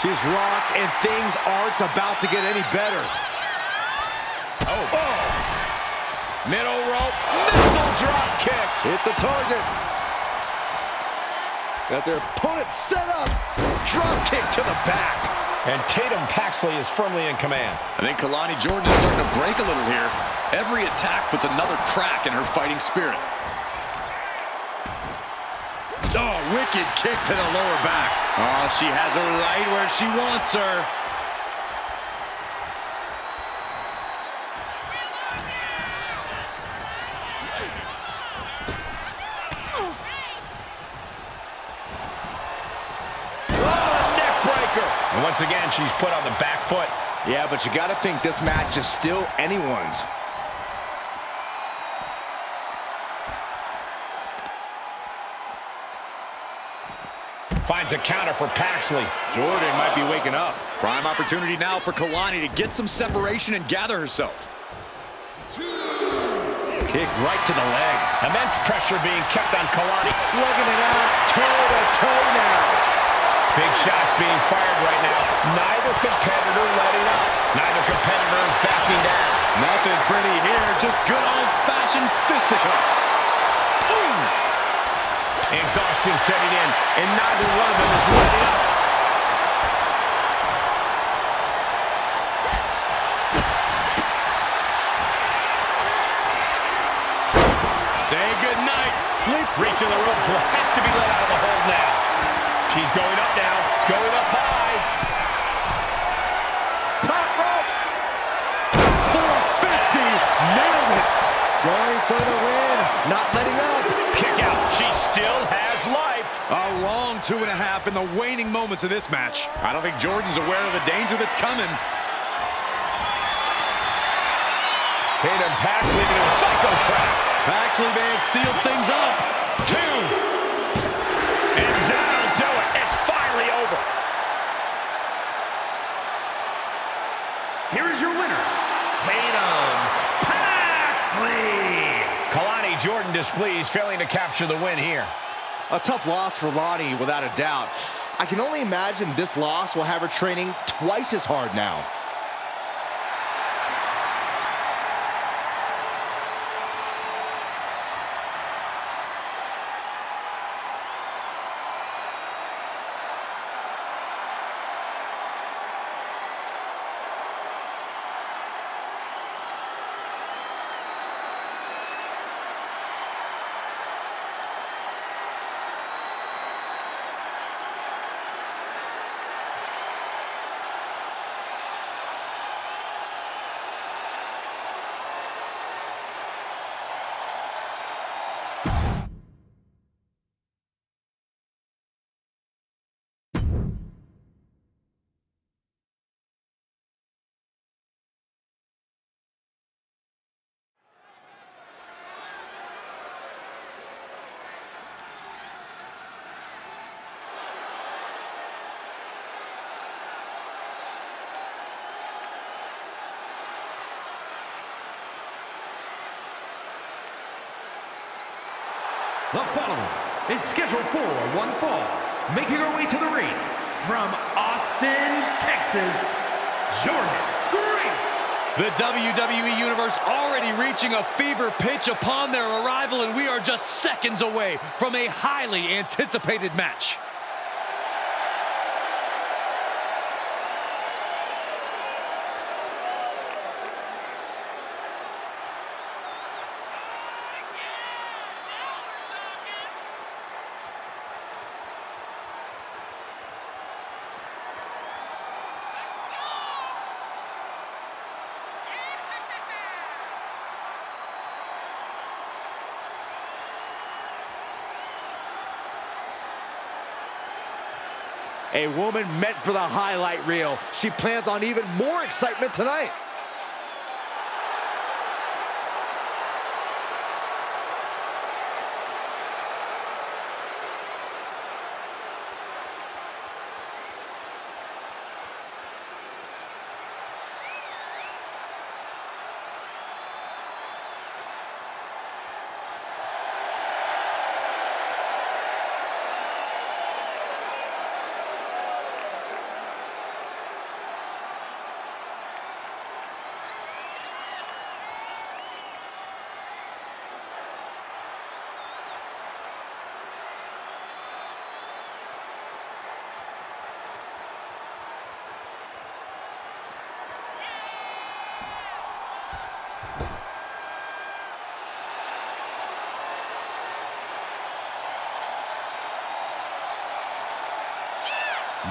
She's rocked, and things aren't about to get any better. Oh. Middle rope, missile drop kick. Hit the target. Got their opponent set up. Drop kick to the back. And Tatum Paxley is firmly in command. I think Kalani Jordan is starting to break a little here. Every attack puts another crack in her fighting spirit. Oh, wicked kick to the lower back. Oh, she has her right where she wants her. And once again, she's put on the back foot. Yeah, but you got to think this match is still anyone's. Finds a counter for Paxley. Jordan might be waking up. Prime opportunity now for Kalani to get some separation and gather herself. Kick right to the leg. Immense pressure being kept on Kalani. Slugging it out, toe-to-toe now. Big shots being fired right now. Neither competitor letting up. Neither competitor is backing down. Nothing pretty here, just good old-fashioned fisticuffs. Ooh. Exhaustion setting in, and neither one of them is letting up. Say goodnight. Sleep. Reaching the ropes will have to be let out of the hold now. She's going up now, going up high. Top rope. 450. Nailed it. Going for the win. Not letting up. Kick out. She still has life. A long 2.5 in the waning moments of this match. I don't think Jordan's aware of the danger that's coming. Tatum Paxley into a psycho trap. Paxley may have sealed things up. 2. And that'll do it. It's finally over. Here is your winner, Tatum Paxley. Kalani Jordan displeased, failing to capture the win here. A tough loss for Lonnie, without a doubt. I can only imagine this loss will have her training twice as hard now. The following is scheduled for one fall, making her way to the ring from Austin, Texas, Jordynne Grace. The WWE Universe already reaching a fever pitch upon their arrival, and we are just seconds away from a highly anticipated match. A woman meant for the highlight reel. She plans on even more excitement tonight.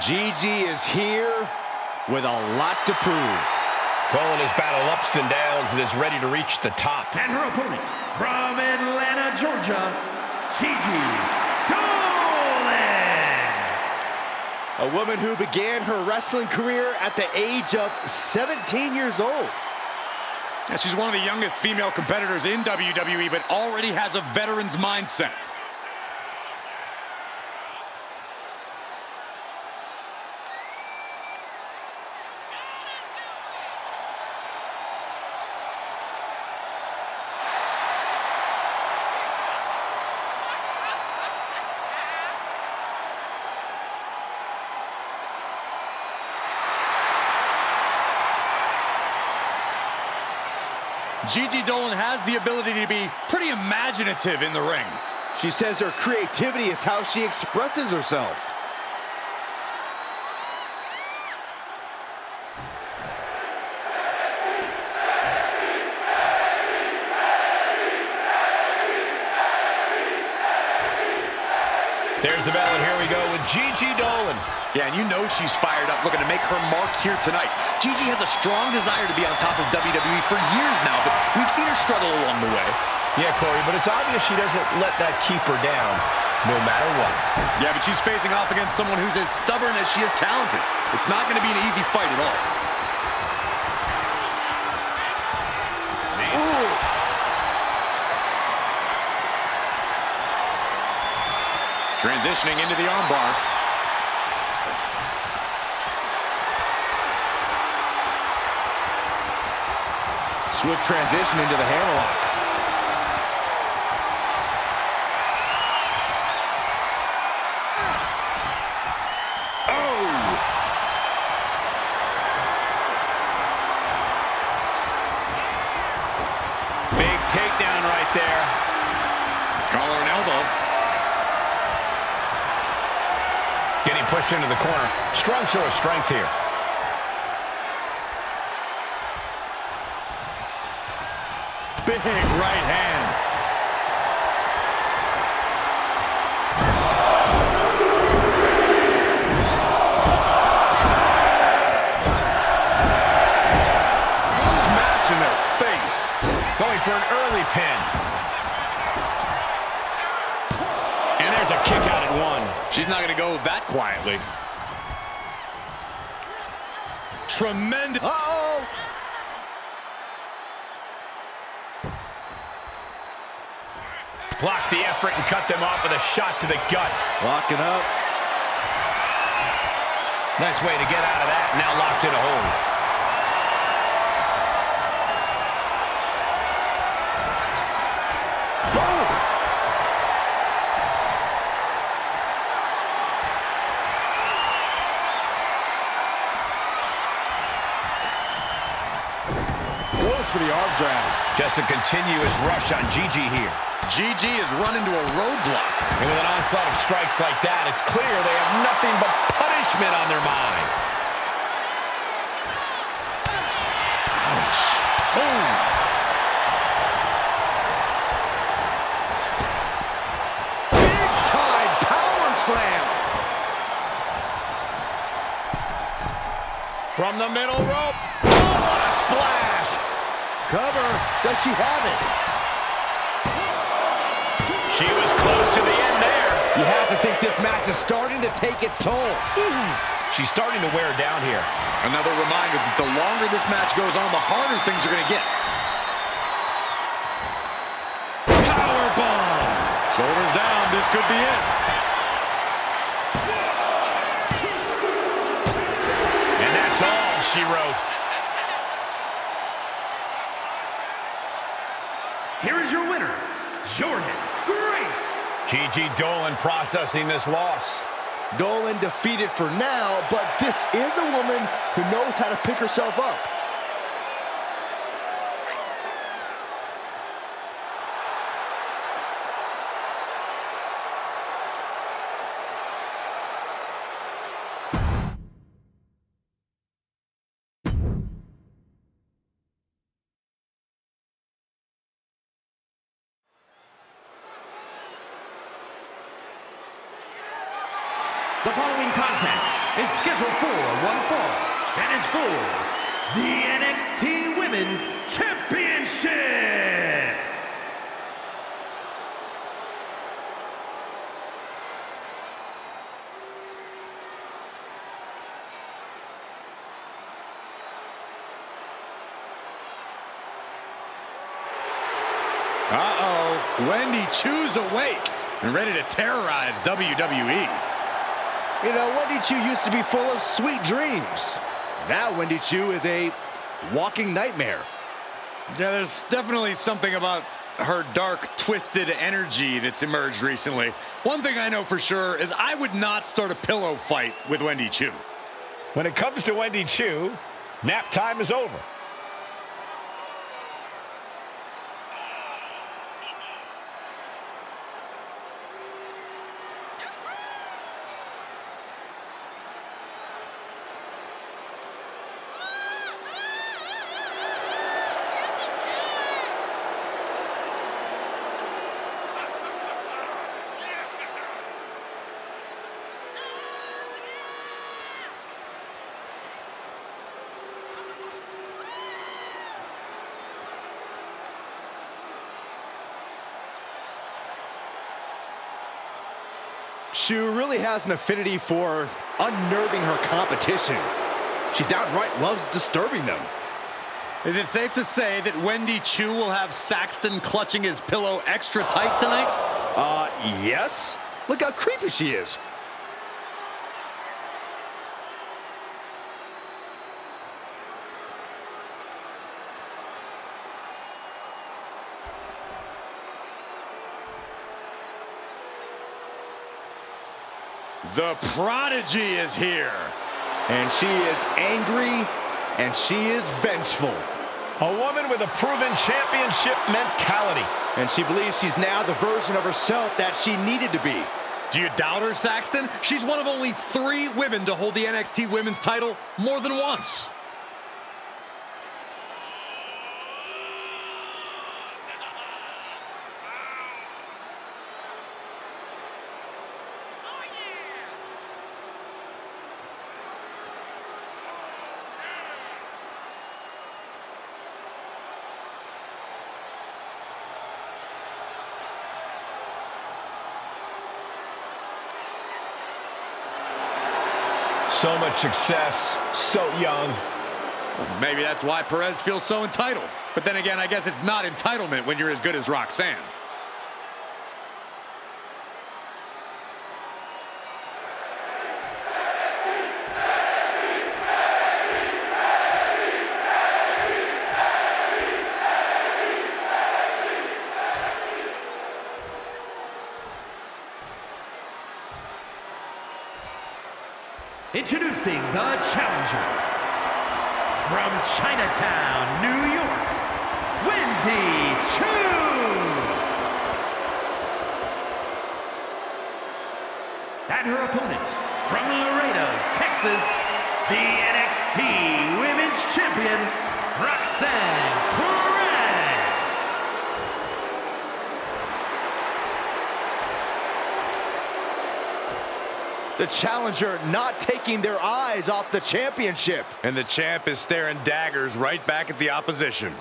Gigi is here with a lot to prove. Dolan has battled ups and downs and is ready to reach the top. And her opponent from Atlanta, Georgia, Gigi Dolan. A woman who began her wrestling career at the age of 17 years old. And she's one of the youngest female competitors in WWE, but already has a veteran's mindset. Gigi Dolan has the ability to be pretty imaginative in the ring. She says her creativity is how she expresses herself. There's the bell, and here we go with Gigi Dolan. Yeah, and you know she's fired up, looking to make her mark here tonight. Gigi has a strong desire to be on top of WWE for years now, but we've seen her struggle along the way. Yeah, Corey, but it's obvious she doesn't let that keep her down, no matter what. Yeah, but she's facing off against someone who's as stubborn as she is talented. It's not going to be an easy fight at all. Ooh. Transitioning into the armbar. Swift transition into the hammerlock. Oh! Big takedown right there. Collar and elbow. Getting pushed into the corner. Strong show of strength here. Big right hand. Smash in their face. Going for an early pin. And there's a kick out at one. She's not going to go that quietly. Tremendous. Uh-oh. Blocked the effort and cut them off with a shot to the gut. Locking up. Nice way to get out of that. Now locks in a hold. Goes for the arm drag. Just a continuous rush on Gigi here. Gigi has run into a roadblock. And with an onslaught of strikes like that, it's clear they have nothing but punishment on their mind. Ouch. Boom. Big time power slam. From the middle rope. Oh, what a splash. Cover. Does she have it? She was close to the end there. You have to think this match is starting to take its toll. She's starting to wear down here. Another reminder that the longer this match goes on, the harder things are going to get. Powerbomb! Shoulders down, this could be it. And that's all she wrote. Here is your winner, Jordynne Grace. Gigi Dolan processing this loss. Dolan defeated for now, but this is a woman who knows how to pick herself up. The following contest is scheduled for one fall and is for the NXT Women's Championship. Uh-oh. Wendy Chu's awake and ready to terrorize WWE. You know, Wendy Chu used to be full of sweet dreams. Now Wendy Chu is a walking nightmare. Yeah, there's definitely something about her dark, twisted energy that's emerged recently. One thing I know for sure is I would not start a pillow fight with Wendy Chu. When it comes to Wendy Chu, nap time is over. Chu really has an affinity for unnerving her competition. She downright loves disturbing them. Is it safe to say that Wendy Chu will have Saxton clutching his pillow extra tight tonight? Yes. Look how creepy she is. The Prodigy is here. And she is angry, and she is vengeful. A woman with a proven championship mentality. And she believes she's now the version of herself that she needed to be. Do you doubt her, Saxton? She's one of only 3 women to hold the NXT Women's title more than once. So much success, so young. Maybe that's why Perez feels so entitled. But then again, I guess it's not entitlement when you're as good as Roxanne. Introducing the challenger from Chinatown, New York, Wendy Chu. And her opponent from Laredo, Texas, the NXT Women's Champion, Roxanne Perez. The challenger not taking their eyes off the championship. And the champ is staring daggers right back at the opposition.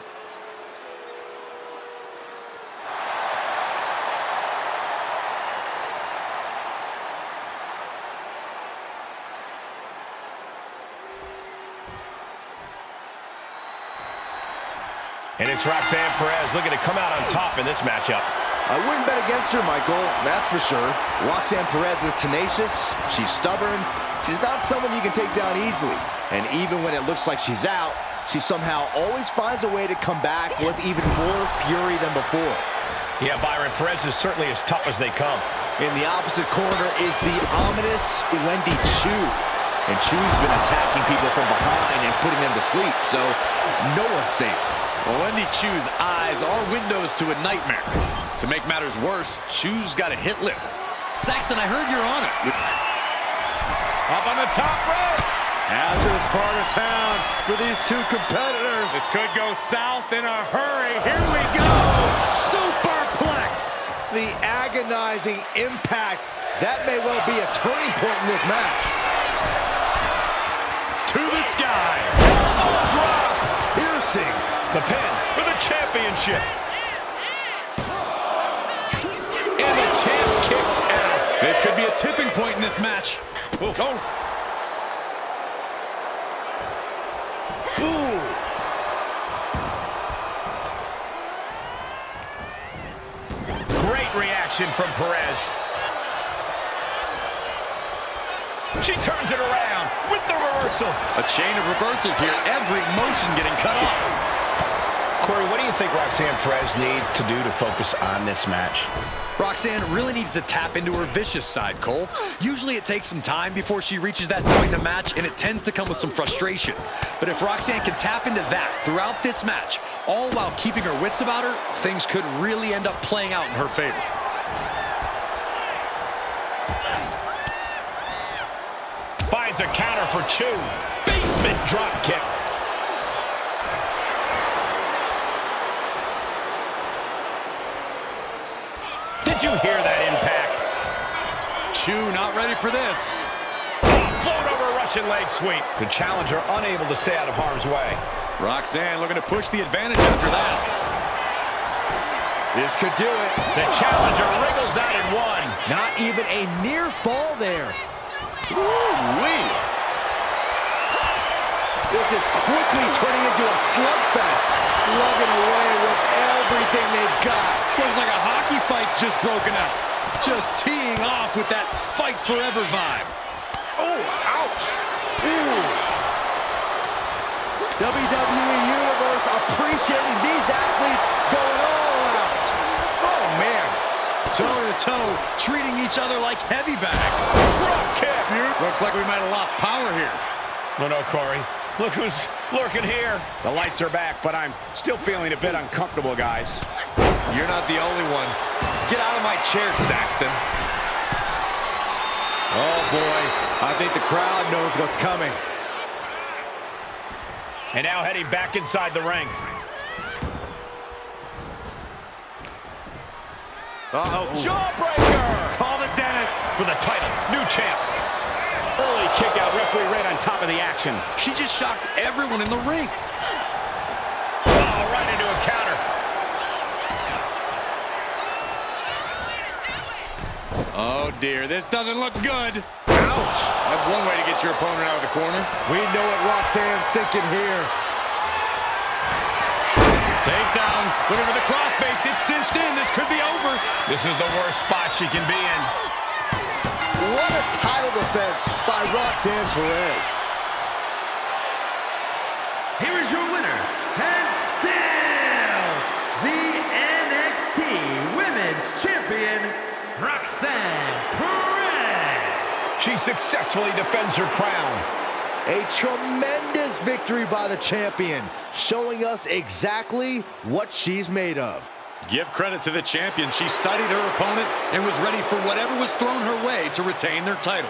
And it's Roxanne Perez looking to come out on top in this matchup. I wouldn't bet against her, Michael, that's for sure. Roxanne Perez is tenacious, she's stubborn, she's not someone you can take down easily. And even when it looks like she's out, she somehow always finds a way to come back with even more fury than before. Yeah, Byron, Perez is certainly as tough as they come. In the opposite corner is the ominous Wendy Choo. And Choo's been attacking people from behind and putting them to sleep, so no one's safe. Well, Wendy Choo's eyes are windows to a nightmare. To make matters worse, Choo's got a hit list. Saxton, I heard you're on it. Up on the top rope. Hazardous part of town for these two competitors. This could go south in a hurry. Here we go. Superplex. The agonizing impact. That may well be a turning point in this match. To the sky. Elbow drop. Piercing. The pin for the championship. And the champ kicks out. This could be a tipping point in this match. Ooh. Oh. Ooh. Great reaction from Perez. She turns it around with the reversal. A chain of reversals here. Every motion getting cut off. Corey, what do you think Roxanne Perez needs to do to focus on this match? Roxanne really needs to tap into her vicious side, Cole. Usually it takes some time before she reaches that point in a match, and it tends to come with some frustration. But if Roxanne can tap into that throughout this match, all while keeping her wits about her, things could really end up playing out in her favor. Finds a counter for Choo. Basement drop kick. Did you hear that impact? Choo not ready for this. Float over Russian leg sweep. The challenger unable to stay out of harm's way. Roxanne looking to push the advantage after that. This could do it. The challenger wriggles out in one. Not even a near fall there. Woo-wee. This is quickly turning into a slugfest. Slugging away with everything they've got. Looks like a hockey fight's just broken out. Just teeing off with that fight forever vibe. Oh, ouch. Ooh. WWE Universe appreciating these athletes going all out. Oh, man. Toe-to-toe, treating each other like heavy bags. Drop kick. Looks like we might have lost power here. No, Corey. Look who's lurking here. The lights are back, but I'm still feeling a bit uncomfortable, guys. You're not the only one. Get out of my chair, Saxton. Oh, boy. I think the crowd knows what's coming. And now heading back inside the ring. Uh-oh. Jawbreaker! Call it, Dennis. For the title, new champ. Early kick out, referee right on top of the action. She just shocked everyone in the ring. Oh, right into a counter. Oh, dear. This doesn't look good. Ouch. That's one way to get your opponent out of the corner. We know what Roxanne's thinking here. Takedown. Looking for the crossface. Gets cinched in. This could be over. This is the worst spot she can be in. What a title defense by Roxanne Perez. Here is your winner, and still the NXT Women's Champion, Roxanne Perez. She successfully defends her crown. A tremendous victory by the champion, showing us exactly what she's made of. Give credit to the champion. She studied her opponent and was ready for whatever was thrown her way to retain their title.